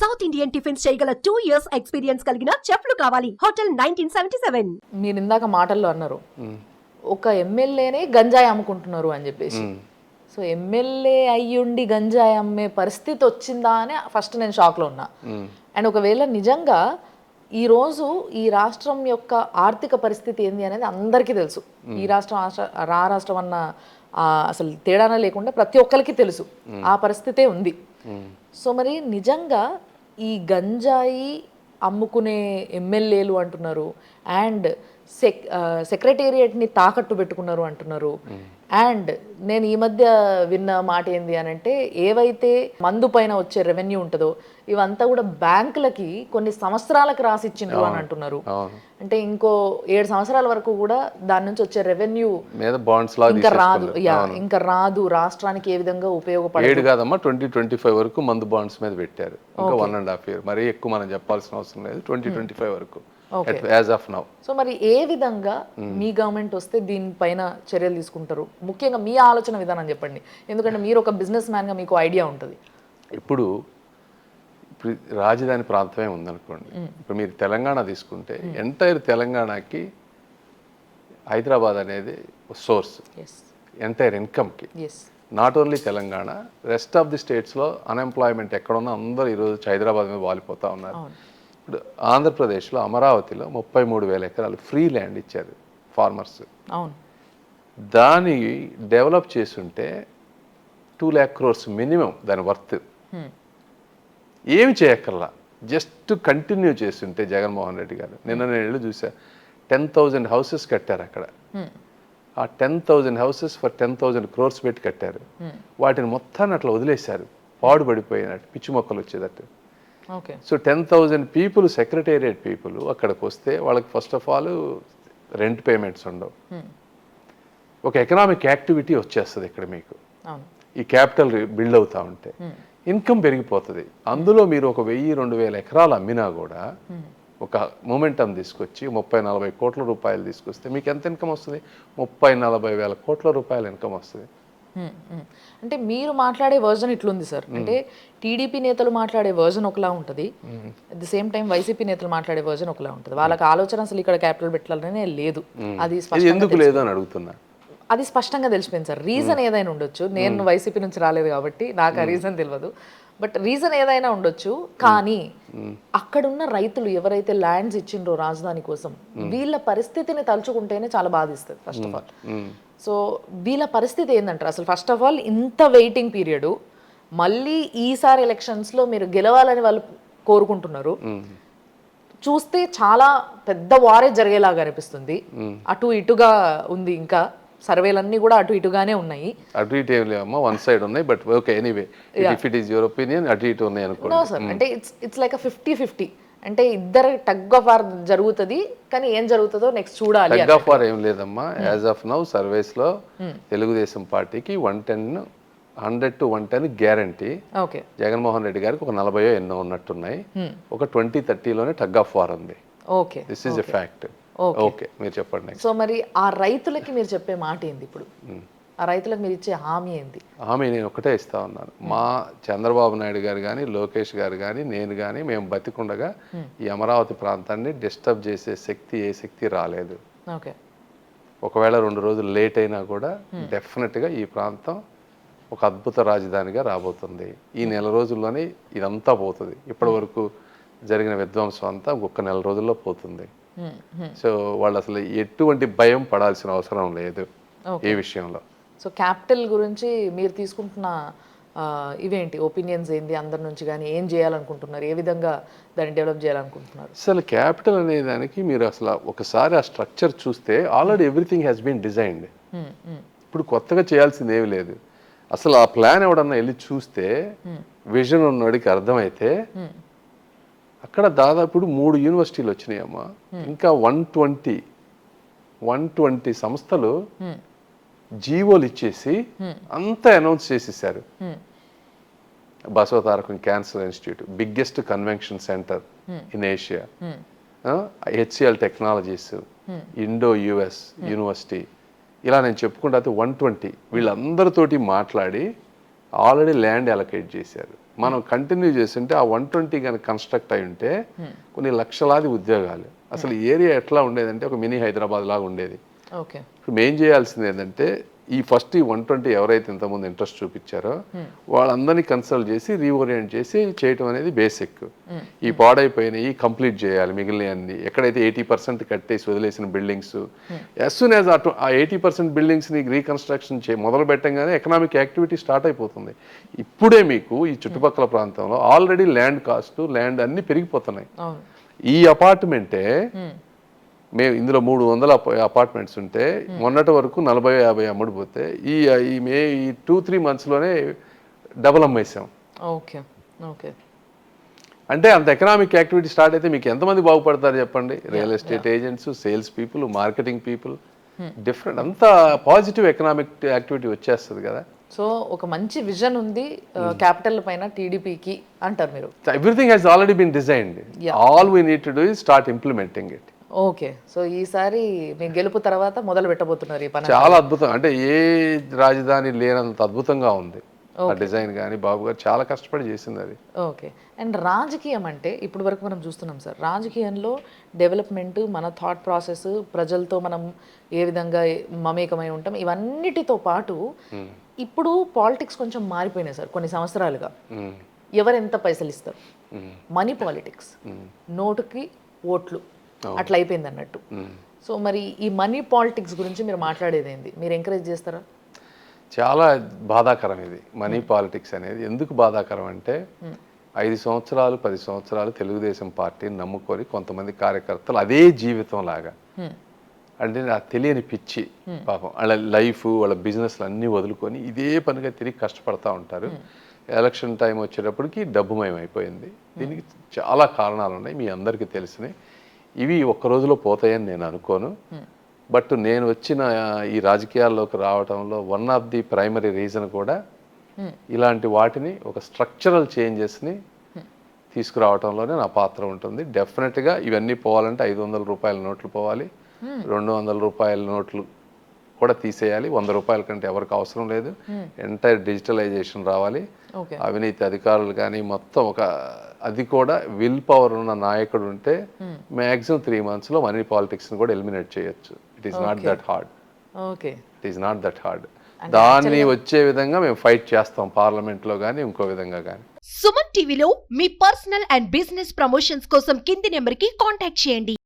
South Indian tiffins చేయగల 2 years experience కలిగిన చెఫ్లు కావాలి. హోటల్ 1977. మీరు ఇందాక మాటల్లో అన్నారు ఒక ఎమ్మెల్యేనే గంజాయి అమ్ముకుంటున్నారు అని చెప్పేసి. సో ఎమ్మెల్యే అయ్యుండి గంజాయి అమ్మే పరిస్థితి వచ్చిందా అని ఫస్ట్ నేను షాక్లో ఉన్నా. అండ్ ఒకవేళ నిజంగా ఈరోజు ఈ రాష్ట్రం యొక్క ఆర్థిక పరిస్థితి ఏంది అనేది అందరికీ తెలుసు. ఈ రాష్ట్రం ఆ రాష్ట్రం అన్న అసలు తేడానే లేకుండా ప్రతి ఒక్కరికి తెలుసు ఆ పరిస్థితే ఉంది. సో మరి నిజంగా ఈ గంజాయి అమ్ముకునే ఎమ్మెల్యేలు అంటున్నారు అండ్ సెక్రటేరియట్ని తాకట్టు పెట్టుకున్నారు అంటున్నారు. అండ్ నేను ఈ మధ్య విన్న మాట ఏంది అని అంటే ఏవైతే మందు పైన వచ్చే రెవెన్యూ ఉంటుందో ఇవంతా కూడా బ్యాంకులకి కొన్ని సంవత్సరాలకు రాసిచ్చిండ్రు అని అంటున్నారు. అంటే ఇంకో 7 సంవత్సరాల వరకు కూడా దాని నుంచి వచ్చే రెవెన్యూ ఇంకా రాదు రాష్ట్రానికి ఏ విధంగా ఉపయోగపడదు కాదమ్మా. 2025 వరకు మందు బాండ్స్ మీద పెట్టారు. ఇంకా 1.5 year మరీ ఎక్కువ మనం చెప్పాల్సిన అవసరం లేదు. 2025 వరకు యాజ్ ఆఫ్ నౌ. సో మరి ఏ విధంగా మీ గవర్నమెంట్ వస్తే దీనిపైన చర్యలు తీసుకుంటారు? ముఖ్యంగా మీ ఆలోచన విధానం చెప్పండి, ఎందుకంటే మీరు ఒక బిజినెస్ మ్యాన్గా మీకు ఐడియా ఉంటుంది. ఇప్పుడు రాజధాని ప్రాంతమే ఉందనుకోండి. ఇప్పుడు మీరు తెలంగాణ తీసుకుంటే ఎంటైర్ తెలంగాణకి హైదరాబాద్ అనేది సోర్స్ ఎంటైర్ ఇన్కమ్కి. Not only Telangana, rest of the స్టేట్స్లో అన్ఎంప్లాయ్మెంట్ ఎక్కడున్నా అందరూ ఈరోజు హైదరాబాద్ మీద వాలిపోతూ ఉన్నారు. ఇప్పుడు ఆంధ్రప్రదేశ్లో అమరావతిలో 33,000 ఎకరాలు ఫ్రీ ల్యాండ్ ఇచ్చారు ఫార్మర్స్. దాన్ని డెవలప్ చేసుంటే 2 lakh crores మినిమం దాని వర్త్. ఏమి చేయక్కర్లా, జస్ట్ కంటిన్యూ చేస్తుంటే జగన్మోహన్ రెడ్డి గారు. నిన్న నేను వెళ్ళి చూసా, 10,000 houses కట్టారు అక్కడ. ఆ 10,000 houses for 10,000 crores పెట్టి కట్టారు. వాటిని మొత్తాన్ని అట్లా వదిలేశారు, పాడుపడిపోయినట్టు, పిచ్చి మొక్కలు వచ్చేటట్టు. సో 10,000 పీపుల్, సెక్రటేరియట్ పీపుల్ అక్కడికి వస్తే వాళ్ళకి first of all rent payments ఉండవు. ఒక ఎకనామిక్ యాక్టివిటీ వచ్చేస్తుంది ఇక్కడ మీకు. ఈ క్యాపిటల్ బిల్డ్ అవుతూ ఉంటే ఇన్కమ్ పెరిగిపోతుంది. అందులో మీరు ఒక 1,000-2,000 ఎకరాలు అమ్మినా కూడా ఒక మొమెంటం తీసుకొచ్చి 30-40 కోట్ల రూపాయలు తీసుకొస్తే మీకు ఎంత ఇన్కమ్ వస్తుంది? 30-40 వేల కోట్ల రూపాయల ఇన్కమ్ వస్తుంది. అంటే మీరు మాట్లాడే వర్జన్ ఇట్లుంది సార్. అంటే టీడీపీ నేతలు మాట్లాడే వర్జన్ ఒకలా ఉంటుంది, at the same time YCP నేతలు మాట్లాడే వర్జన్ ఒకలా ఉంటుంది. వాళ్ళకి ఆలోచన అసలు ఇక్కడ క్యాపిటల్ పెట్టాలనే లేదు. అది ఎందుకు లేదు అని అడుగుతున్నా. అది స్పష్టంగా తెలిసిపోయింది సార్. రీజన్ ఏదైనా ఉండొచ్చు, నేను వైసీపీ నుంచి రాలేదు కాబట్టి నాకు ఆ రీజన్ తెలియదు, బట్ రీజన్ ఏదైనా ఉండొచ్చు. కానీ అక్కడున్న రైతులు ఎవరైతే ల్యాండ్స్ ఇచ్చిండ్రో రాజధాని కోసం, వీళ్ళ పరిస్థితిని తలుచుకుంటేనే చాలా బాధిస్తుంది ఫస్ట్ ఆఫ్ ఆల్. సో వీళ్ళ పరిస్థితి ఏంటంటారు అసలు? ఫస్ట్ ఆఫ్ ఆల్ ఇంత వెయిటింగ్ పీరియడ్, మళ్ళీ ఈసారి ఎలక్షన్స్లో మీరు గెలవాలని వాళ్ళు కోరుకుంటున్నారు. చూస్తే చాలా పెద్ద వారే జరిగేలాగా అనిపిస్తుంది. అటు ఇటుగా ఉంది, ఇంకా సర్వేలన్నీ కూడా అటు ఇటుగానే ఉన్నాయి. అటు ఇటు ఏం లేవమ్మా, వన్ సైడ్ ఉన్నాయి. But okay, anyway if it is your opinion, అటు ఇటు ఉన్నాయి అనుకోండి. నో సార్, అంటే ఇట్స్ లైక్ 50-50. అంటే ఇద్దరు టగ్ ఆఫ్ వార్ జరుగుతుంది, కానీ ఏం జరుగుతుందో నెక్స్ట్ చూడాలి. టగ్ ఆఫ్ వార్ ఏం లేదమ్మా. యాజ్ ఆఫ్ నౌ సర్వేస్ లో తెలుగుదేశం పార్టీకి 100 to 110 గ్యారంటీ. జగన్మోహన్ రెడ్డి గారికి ఒక 40 ఎన్నో ఉన్నట్టున్నాయి. ఒక 20-30లోనే టగ్ ఆఫ్ వార్ ఉంది. This is a fact. Okay, మీరు చెప్పండి. సో మరి ఆ రైతులకి మీరు చెప్పే మాట ఏంది ఇప్పుడు? ఆ రైతులకు మీరు ఇచ్చే హామీ ఏంది? హామీ నేను ఒకటే ఇస్తా ఉన్నాను. మా చంద్రబాబు నాయుడు గారు కానీ, లోకేష్ గారు కానీ, నేను కానీ, మేము బతికుండగా ఈ అమరావతి ప్రాంతాన్ని డిస్టర్బ్ చేసే శక్తి ఏ శక్తి రాలేదు. ఒకవేళ 2 రోజులు లేట్ అయినా కూడా డెఫినెట్గా ఈ ప్రాంతం ఒక అద్భుత రాజధానిగా రాబోతుంది. ఈ నెల రోజుల్లోనే ఇదంతా పోతుంది. ఇప్పటి వరకు జరిగిన విధ్వంసం అంతా ఒక్క నెల రోజుల్లో పోతుంది. సో వాళ్ళు అసలు ఎటువంటి భయం పడాల్సిన అవసరం లేదు ఈ విషయంలో. సో క్యాపిటల్ గురించి మీరు తీసుకుంటున్న ఇవేంటి ఒపీనియన్స్ ఏంది అందరి నుంచి? కానీ ఏం చేయాలనుకుంటున్నారు, ఏ విధంగా దాన్ని డెవలప్ చేయాలనుకుంటున్నారు? అసలు క్యాపిటల్ అనే దానికి మీరు అసలు ఒకసారి ఆ స్ట్రక్చర్ చూస్తే already everything has been designed. ఇప్పుడు కొత్తగా చేయాల్సింది ఏమి లేదు. అసలు ఆ ప్లాన్ ఎవడన్నా వెళ్ళి చూస్తే, విజన్ ఉన్నవాడికి అర్థమైతే, అక్కడ దాదాపు 3 యూనివర్సిటీలు వచ్చినాయమ్మా. ఇంకా 120 సంస్థలు జీవోలు ఇచ్చేసి అంతా అనౌన్స్ చేసేసారు. Basavatarakam cancer institute, biggest convention centre in Asia, HCL technologies, Indo US university, ఇలా నేను చెప్పుకుంటే 120 వీళ్ళందరితోటి మాట్లాడి ఆల్రెడీ ల్యాండ్ అలొకేట్ చేశారు. మనం కంటిన్యూ చేస్తుంటే ఆ 120 కనుక కన్స్ట్రక్ట్ అయి ఉంటే కొన్ని లక్షలాది ఉద్యోగాలు. అసలు ఏరియా ఎట్లా ఉండేదంటే ఒక మినీ హైదరాబాద్ లాగా ఉండేది. ఓకే. ఇప్పుడు మేం చేయాల్సింది ఏంటంటే ఈ 120 ఎవరైతే ఇంతకుముందు ఇంట్రెస్ట్ చూపించారో వాళ్ళందరినీ కన్సల్ట్ చేసి రీఓరియంట్ చేసి చేయటం అనేది బేసిక్. ఈ పాడైపోయినాయి కంప్లీట్ చేయాలి, మిగిలినవన్నీ ఎక్కడైతే 80% కట్టేసి వదిలేసిన బిల్డింగ్స్ యాజ్ సూన్ యాజ్ ఆ 80% బిల్డింగ్స్ని రీకన్స్ట్రక్షన్ మొదలు పెట్టంగానే ఎకనామిక్ యాక్టివిటీ స్టార్ట్ అయిపోతుంది. ఇప్పుడే మీకు ఈ చుట్టుపక్కల ప్రాంతంలో ఆల్రెడీ ల్యాండ్ కాస్ట్ ల్యాండ్ అన్నీ పెరిగిపోతున్నాయి. ఈ అపార్ట్మెంటే మేము ఇందులో 300 అపార్ట్మెంట్స్ ఉంటే మొన్నటి వరకు 40-50 అమ్ముడిపోతే ఈ 2-3 మంత్స్లోనే డబుల్ అమ్మేసాం. ఓకే. ఓకే. అంటే అంత ఎకనామిక్ యాక్టివిటీ స్టార్ట్ అయితే మీకు ఎంతమంది బాగుపడతారు చెప్పండి? Real estate agents, sales people, marketing people, different అంత పాజిటివ్ ఎకనామిక్ యాక్టివిటీ వచ్చేస్తుంది కదా. సో ఒక మంచి విజన్ ఉంది క్యాపిటల్ పైన టీడీపీకి అంటారు మీరు. Everything has already been designed, all we need to do is start implementing it. Okay. So ఈసారి మీ గెలుపు తర్వాత మొదలు పెట్టబోతున్నారు ఈ పని. చాలా అద్భుతం, అంటే ఏ రాజధాని లేనంత అద్భుతంగా ఉంది ఆ డిజైన్. కానీ బాబు గారు చాలా కష్టపడి చేసింది అది. ఓకే. అండ్ రాజకీయం అంటే ఇప్పుడు వరకు మనం చూస్తున్నాం సార్, రాజకీయంలో డెవలప్మెంట్, మన థాట్ ప్రాసెస్, ప్రజలతో మనం ఏ విధంగా మమేకమై ఉంటాం, ఇవన్నిటితో పాటు ఇప్పుడు పాలిటిక్స్ కొంచెం మారిపోయినాయి సార్ కొన్ని సంవత్సరాలుగా. ఎవరు ఎంత పైసలు ఇస్తారు, మనీ పాలిటిక్స్, నోటుకి ఓట్లు, అట్లా అయిపోయింది అన్నట్టు. సో మరి ఈ మనీ పాలిటిక్స్ గురించి మీరు మాట్లాడేది ఏంది, మీరు ఎంకరేజ్ చేస్తారా? చాలా బాధాకరం ఇది మనీ పాలిటిక్స్ అనేది. ఎందుకు బాధాకరం అంటే 5 సంవత్సరాలు 10 సంవత్సరాలు తెలుగుదేశం పార్టీని నమ్ముకొని కొంతమంది కార్యకర్తలు అదే జీవితం లాగా, అంటే నాకు తెలియని పిచ్చి పాపం వాళ్ళ లైఫ్ వాళ్ళ బిజినెస్లు అన్నీ వదులుకొని ఇదే పనిగా తిరిగి కష్టపడతా ఉంటారు. ఎలక్షన్ టైం వచ్చేటప్పటికి డబ్బుమయం అయిపోయింది. దీనికి చాలా కారణాలు ఉన్నాయి, మీ అందరికీ తెలిసినాయి. ఇవి ఒక్క రోజులో పోతాయని నేను అనుకోను. బట్ నేను వచ్చిన ఈ రాజకీయాల్లోకి రావడంలో one of the primary reason కూడా ఇలాంటి వాటిని ఒక స్ట్రక్చరల్ చేంజెస్ని తీసుకురావడంలోనే నా పాత్ర ఉంటుంది. డెఫినెట్గా ఇవన్నీ పోవాలంటే 500 రూపాయల నోట్లు పోవాలి, 200 రూపాయల నోట్లు కూడా తీసేయాలి, 100 రూపాయల కంటే ఎవరికి అవసరం లేదు. ఎంటైర్ డిజిటలైజేషన్ రావాలి. అవినీతి అధికారులు కానీ మొత్తం అది కూడా విల్ పవర్ ఉన్న నాయకుడు ఉంటే మ్యాక్సిమం 3 monthsలో మనీ పాలిటిక్స్ని కూడా ఎలిమినేట్ చేయొచ్చు. It is not that hard. Okay. It is not that hard. దాన్ని వచ్చే విధంగా మేము ఫైట్ చేస్తాం పార్లమెంట్లో కానీ ఇంకో విధంగా కానీ. సుమన్ టీవీలో మీ పర్సనల్ అండ్ బిజినెస్ ప్రమోషన్స్ కోసం కింది నెంబర్కి కాంటాక్ట్ చేయండి.